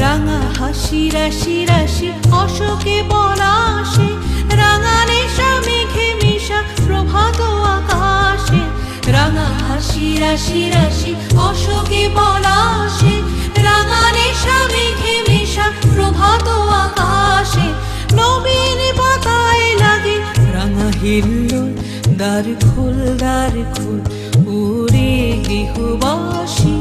রাঙা হাসি রাশি রাশি অশোকে পলাশে, রাঙা নেশা মেঘে মিশা প্রভাত আকাশে। রাঙা হাসি রাশি রাশি অশোকে পলাশে, রাঙা নেশা মেঘে মিশা প্রভাত আকাশে। নবীন পাতায় লাগে রাঙা হিল্লোল, দ্বার খোল উড়ে গৃহবাসী।